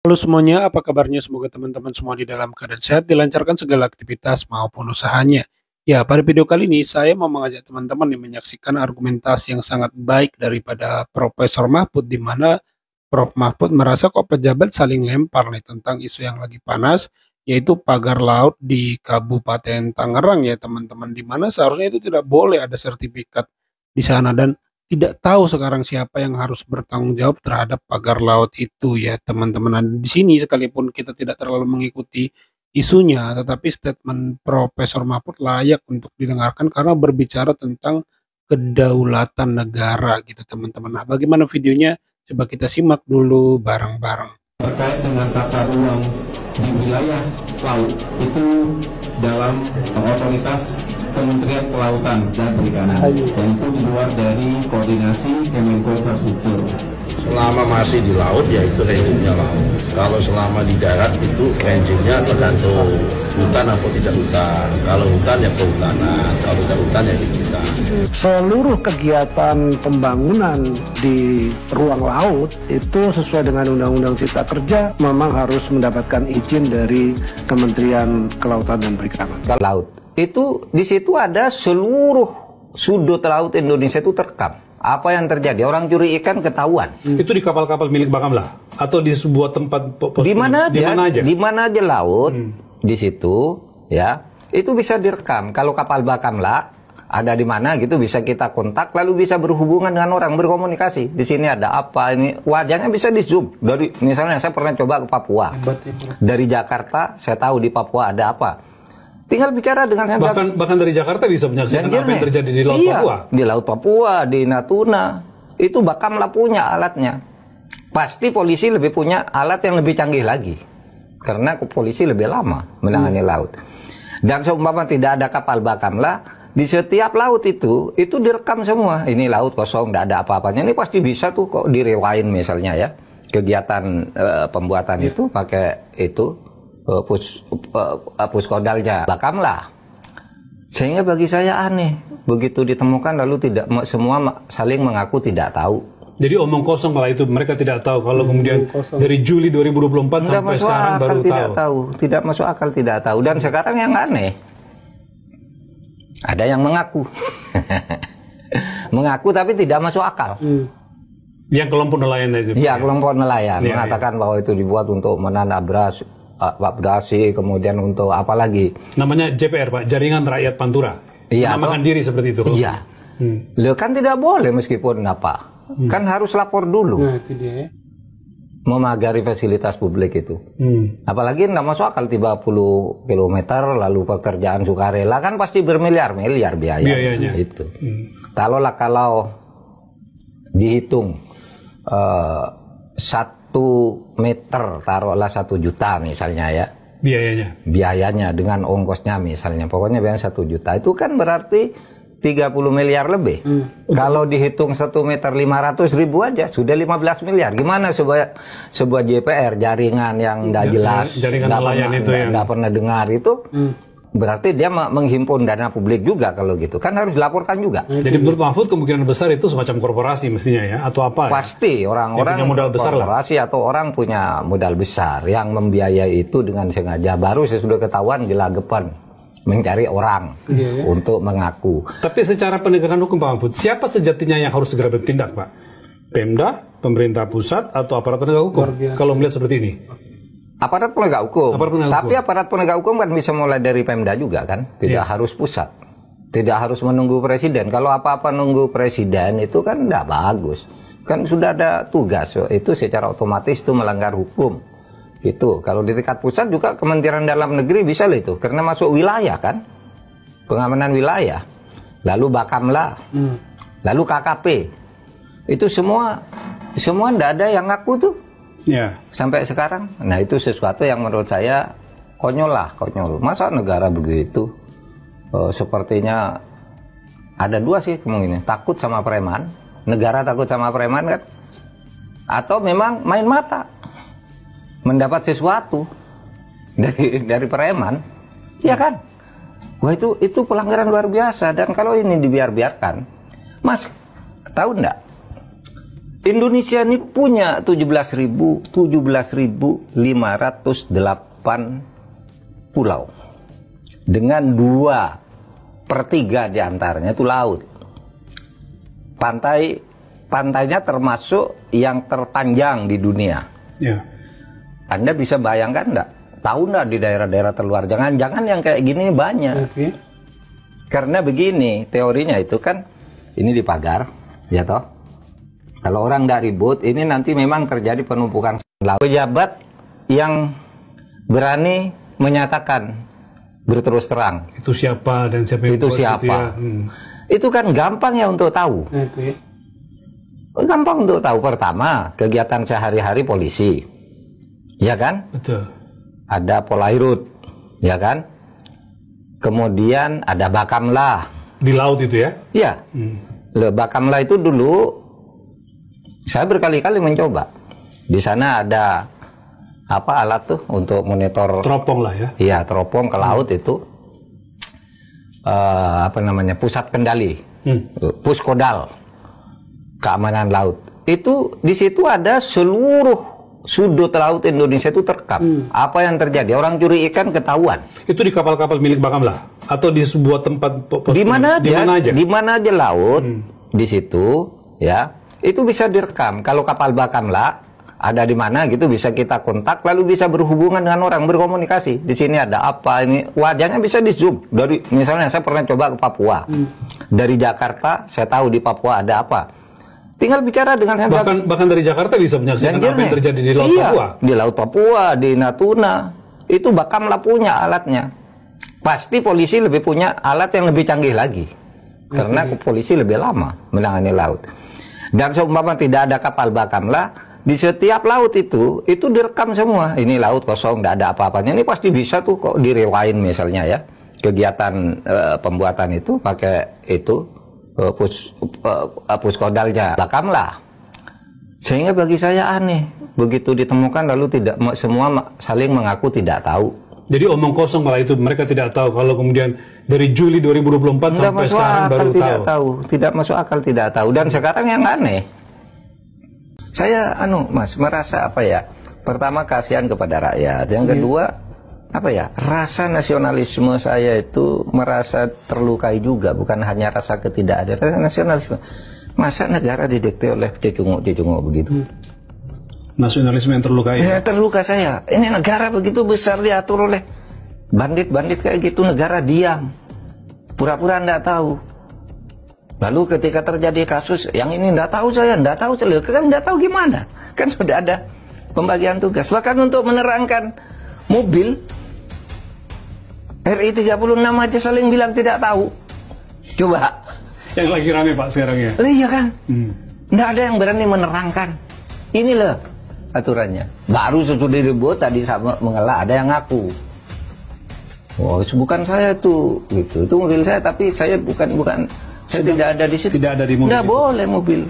Halo semuanya, apa kabarnya? Semoga teman-teman semua di dalam keadaan sehat, dilancarkan segala aktivitas maupun usahanya. Ya, pada video kali ini saya mau mengajak teman-teman nih menyaksikan argumentasi yang sangat baik daripada Profesor Mahfud, di mana Prof. Mahfud merasa kok pejabat saling lempar nih tentang isu yang lagi panas, yaitu pagar laut di Kabupaten Tangerang ya teman-teman, di mana seharusnya itu tidak boleh ada sertifikat di sana dan tidak tahu sekarang siapa yang harus bertanggung jawab terhadap pagar laut itu ya teman-teman. Nah, di sini sekalipun kita tidak terlalu mengikuti isunya, tetapi statement Profesor Mahfud layak untuk didengarkan karena berbicara tentang kedaulatan negara gitu teman-teman. Nah, bagaimana videonya? Coba kita simak dulu bareng-bareng. Terkait dengan tata ruang di wilayah laut itu dalam otoritas Kementerian Kelautan dan Perikanan, dan itu di luar dari koordinasi Kemenko Infrastruktur. Selama masih di laut ya itu rejimnya laut. Kalau selama di darat itu rejimnya tergantung hutan atau tidak hutan. Kalau hutan ya kehutanan, kalau tidak hutan ya di hutan. Seluruh kegiatan pembangunan di ruang laut itu sesuai dengan Undang-Undang Cipta Kerja memang harus mendapatkan izin dari Kementerian Kelautan dan Perikanan. Laut itu di situ ada seluruh sudut laut Indonesia itu terekam. Apa yang terjadi? Orang curi ikan ketahuan. Itu di kapal-kapal milik Bakamla atau di sebuah tempat pos di mana aja? Di mana aja laut di situ ya. Itu bisa direkam. Kalau kapal Bakamla ada di mana gitu bisa kita kontak lalu bisa berhubungan dengan orang, berkomunikasi. Di sini ada apa ini? Wajahnya bisa di zoom. Dari misalnya saya pernah coba ke Papua. Dari Jakarta saya tahu di Papua ada apa. Tinggal bicara dengan bahkan dari Jakarta bisa menyaksikan apa yang terjadi di Laut Papua. Di Laut Papua, di Natuna. Itu Bakamla punya alatnya. Pasti polisi lebih punya alat yang lebih canggih lagi. Karena polisi lebih lama menangani laut. Dan seumpama tidak ada kapal Bakamla, di setiap laut itu direkam semua. Ini laut kosong, tidak ada apa-apanya. Ini pasti bisa tuh kok direwain misalnya ya. Kegiatan pembuatan itu pakai itu. Puskodalnya Bakamla. Sehingga bagi saya aneh begitu ditemukan lalu tidak semua saling mengaku tidak tahu. Jadi omong kosong malah itu, mereka tidak tahu kalau kemudian dari Juli 2024 sampai sekarang baru tahu. Tidak masuk akal, tidak tahu. Dan sekarang yang aneh ada yang mengaku mengaku tapi tidak masuk akal. Yang kelompok nelayan itu. Iya, kelompok nelayan mengatakan bahwa itu dibuat untuk menanam beras, Brasi, kemudian untuk apa lagi? Namanya JPR, Pak, Jaringan Rakyat Pantura. Iya, menamakan diri seperti itu. Iya. Loh, kan tidak boleh meskipun apa? Kan harus lapor dulu. Nah, itu dia. Memagari fasilitas publik itu. Apalagi tidak masuk akal 30 km lalu pekerjaan sukarela kan pasti bermiliar-miliar biayanya. Itu. Kalau dihitung 1 meter taruhlah 1 juta misalnya ya biayanya dengan ongkosnya misalnya pokoknya biaya 1 juta itu kan berarti 30 miliar lebih. Kalau dihitung 1 meter 500 ribu aja sudah 15 miliar. Gimana sebuah JPR jaringan yang tidak jelas, tidak pernah dengar itu berarti dia menghimpun dana publik juga kalau gitu. Kan harus dilaporkan juga. Jadi menurut Mahfud kemungkinan besar itu semacam korporasi mestinya ya atau apa? Pasti orang-orang punya modal besar korporasi lah. Atau orang punya modal besar yang membiayai itu dengan sengaja. Baru sesudah ketahuan gelagapan mencari orang untuk mengaku. Tapi secara penegakan hukum Pak Mahfud, siapa sejatinya yang harus segera bertindak Pak? Pemda, pemerintah pusat atau aparat penegak hukum? Kalau melihat seperti ini. Aparat penegak hukum. Tapi aparat penegak hukum kan bisa mulai dari Pemda juga kan, tidak harus pusat, tidak harus menunggu presiden. Kalau apa-apa nunggu presiden itu kan tidak bagus. Kan sudah ada tugas, itu secara otomatis itu melanggar hukum. Gitu. Kalau di tingkat pusat juga Kementerian Dalam Negeri bisa lah itu, karena masuk wilayah kan, pengamanan wilayah. Lalu Bakamla, lalu KKP, itu semua tidak ada yang ngaku tuh. Sampai sekarang. Nah itu sesuatu yang menurut saya konyol. Masa negara begitu? Sepertinya ada dua sih kemungkinan. Takut sama preman. Negara takut sama preman kan? Atau memang main mata. Mendapat sesuatu dari preman. Ya kan? Wah itu pelanggaran luar biasa. Dan kalau ini dibiarkan, Mas tahu enggak? Indonesia ini punya 17.508 pulau. Dengan 2/3 diantaranya itu laut. Pantainya termasuk yang terpanjang di dunia. Ya. Anda bisa bayangkan enggak? Tahu enggak di daerah-daerah terluar? Jangan-jangan yang kayak gini banyak. Oke. Karena begini, teorinya itu kan, ini dipagar, ya toh? Kalau orang tidak ribut, ini nanti memang terjadi penumpukan laut. Pejabat yang berani menyatakan berterus terang. Itu siapa dan siapa yang Itu buat siapa? Gitu ya. Itu kan gampang ya untuk tahu. Oke. Gampang untuk tahu. Pertama, kegiatan sehari-hari polisi, ya kan? Betul. Ada Polairut, ya kan? Kemudian ada Bakamla. Di laut itu ya? Ya, Bakamla itu dulu saya berkali-kali mencoba. Di sana ada apa alat tuh untuk monitor Teropong lah ya? Iya, teropong ke laut itu. Apa namanya, pusat kendali, Puskodal keamanan laut. Itu di situ ada seluruh sudut laut Indonesia itu terekam. Apa yang terjadi? Orang curi ikan ketahuan. Itu di kapal-kapal milik Bakamla atau di sebuah tempat Di mana aja? aja? Di mana aja laut di situ, ya. Itu bisa direkam. Kalau kapal Bakamla ada di mana gitu bisa kita kontak, lalu bisa berhubungan dengan orang, berkomunikasi. Di sini ada apa ini? Wajahnya bisa di zoom. Dari misalnya saya pernah coba ke Papua. Dari Jakarta saya tahu di Papua ada apa. Tinggal bicara dengan bahkan dari Jakarta bisa menyaksikan apa yang terjadi di Laut Papua. Di Laut Papua, di Natuna. Itu Bakamla punya alatnya. Pasti polisi lebih punya alat yang lebih canggih lagi. Karena polisi lebih lama menangani laut. Dan seumpama tidak ada kapal Bakamla, di setiap laut itu direkam semua. Ini laut kosong, tidak ada apa-apanya. Ini pasti bisa tuh kok direwain misalnya ya. Kegiatan pembuatan itu pakai itu. Puskodalnya Bakamla. Sehingga bagi saya aneh, begitu ditemukan lalu tidak semua saling mengaku tidak tahu. Jadi omong kosong malah itu, mereka tidak tahu kalau kemudian dari Juli 2024 sampai sekarang baru tahu. Tidak masuk akal, tidak tahu. Dan sekarang yang aneh, saya Mas merasa apa ya? Pertama kasihan kepada rakyat, yang kedua apa ya, rasa nasionalisme saya itu merasa terlukai juga, bukan hanya rasa ketidakadilan, rasa nasionalisme. Masa negara didikte oleh cecunguk begitu? Nasionalisme yang terlukai. Ya, terluka saya. Ini negara begitu besar diatur oleh bandit-bandit kayak gitu, negara diam, pura-pura enggak tahu. Lalu ketika terjadi kasus yang ini enggak tahu saya, kan enggak tahu gimana? Kan sudah ada pembagian tugas. Bahkan untuk menerangkan mobil RI 36 aja saling bilang tidak tahu. Coba. Yang lagi rame Pak sekarang ya. Iya kan? Nggak ada yang berani menerangkan. Ini loh aturannya. Baru sesudah ribut tadi sama mengelak ada yang ngaku. Oh, bukan saya tuh, gitu. Itu mobil saya, tapi saya bukan. Saya tidak ada di situ. Tidak ada di mobil. Nggak boleh mobil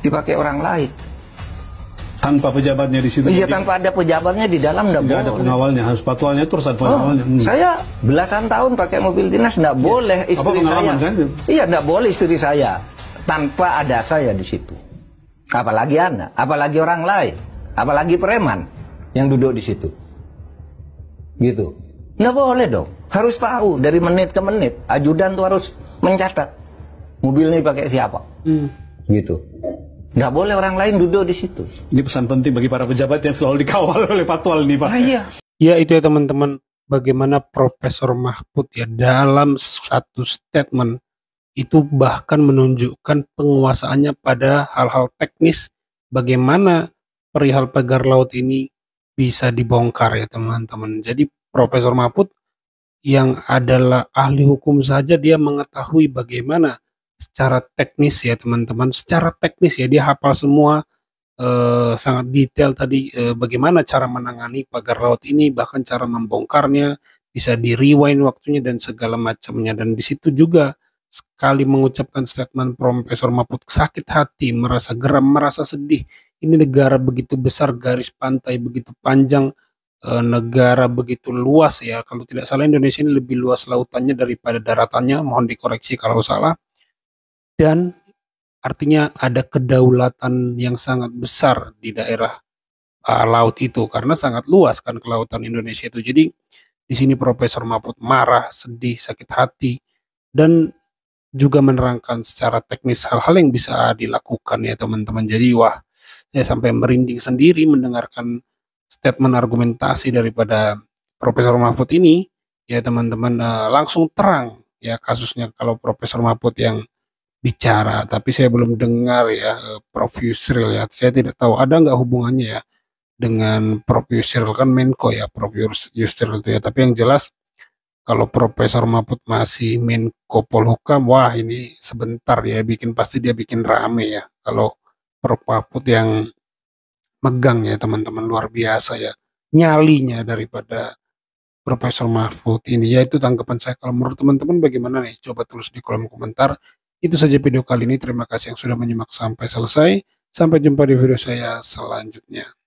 dipakai orang lain. Tanpa pejabatnya di situ. Iya, tanpa ada pejabatnya di dalam nggak boleh. Ada pengawalnya, harus patwalnya terus ada pengawalnya. Saya belasan tahun pakai mobil dinas, nggak boleh istri saya. Kan? Iya, nggak boleh istri saya tanpa ada saya di situ. Apalagi anak, apalagi orang lain, apalagi preman yang duduk di situ. Gitu. Nggak boleh dong. Harus tahu dari menit ke menit. Ajudan tuh harus mencatat mobil ini pakai siapa. Gitu. Nggak boleh orang lain duduk di situ. Ini pesan penting bagi para pejabat yang selalu dikawal oleh patwal nih Pak. Iya. Ya itu ya teman-teman, bagaimana Profesor Mahfud ya dalam satu statement itu bahkan menunjukkan penguasaannya pada hal-hal teknis, bagaimana perihal pagar laut ini bisa dibongkar ya teman-teman. Jadi Profesor Mahfud yang adalah ahli hukum saja dia mengetahui bagaimana secara teknis ya teman-teman, secara teknis ya dia hafal semua, sangat detail tadi bagaimana cara menangani pagar laut ini, bahkan cara membongkarnya, bisa di rewind waktunya dan segala macamnya. Dan di situ juga sekali mengucapkan statement Profesor Mahfud, sakit hati, merasa geram, merasa sedih. Ini negara begitu besar, garis pantai begitu panjang, negara begitu luas ya. Kalau tidak salah Indonesia ini lebih luas lautannya daripada daratannya, mohon dikoreksi kalau salah. Dan artinya ada kedaulatan yang sangat besar di daerah laut itu karena sangat luas kan kelautan Indonesia itu. Jadi di sini Profesor Mahfud marah, sedih, sakit hati, dan juga menerangkan secara teknis hal-hal yang bisa dilakukan ya teman-teman. Jadi wah, saya sampai merinding sendiri mendengarkan statement argumentasi daripada Profesor Mahfud ini ya teman-teman. Langsung terang ya kasusnya kalau Profesor Mahfud yang bicara, tapi saya belum dengar ya Prof Yusril ya. Saya tidak tahu ada nggak hubungannya ya dengan Prof Yusril, kan Menko ya Prof Yusril itu ya. Tapi yang jelas kalau Profesor Mahfud masih Menko Polhukam, wah ini sebentar ya pasti dia bikin rame ya. Kalau Prof Mahfud yang megang ya teman-teman, luar biasa ya nyalinya daripada Profesor Mahfud ini. Ya itu tanggapan saya. Kalau menurut teman-teman bagaimana nih? Coba tulis di kolom komentar. Itu saja video kali ini. Terima kasih yang sudah menyimak sampai selesai. Sampai jumpa di video saya selanjutnya.